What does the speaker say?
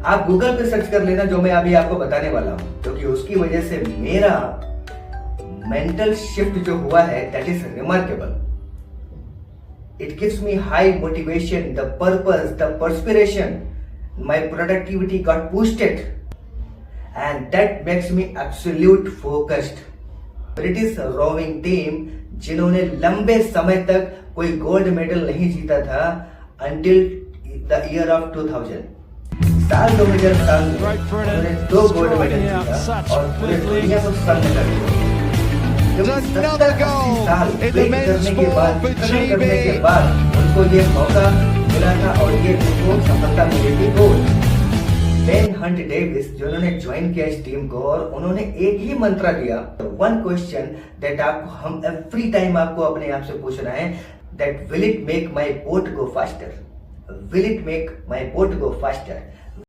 आप गूगल पे सर्च कर लेना जो मैं अभी आपको बताने वाला हूं, क्योंकि उसकी वजह से मेरा मेंटल शिफ्ट जो हुआ है that is remarkable. It gives me high motivation, the purpose, the perspiration, my productivity got boosted and that makes me absolute focused. British roving team जिन्होंने लंबे समय तक कोई गोल्ड मेडल नहीं जीता था अंटिल द ईयर ऑफ 2000. साल 2007 में उन्होंने 2 गोल्ड मेडल जीता और पूरे दुनिया को संग कर दिया. साल करने के बाद उनको ये मौका मिला था और ये उनको सफलता मिली थी. गोल्ड. बेन हंट डेविस जिन्होंने ज्वाइन किया इस टीम को और उन्होंने एक ही मंत्र दिया. वन क्वेश्चन दैट आपको हम एवरी टाइम आपको अपने आप से पूछना है, that will it make my boat go faster, will it make my boat go faster.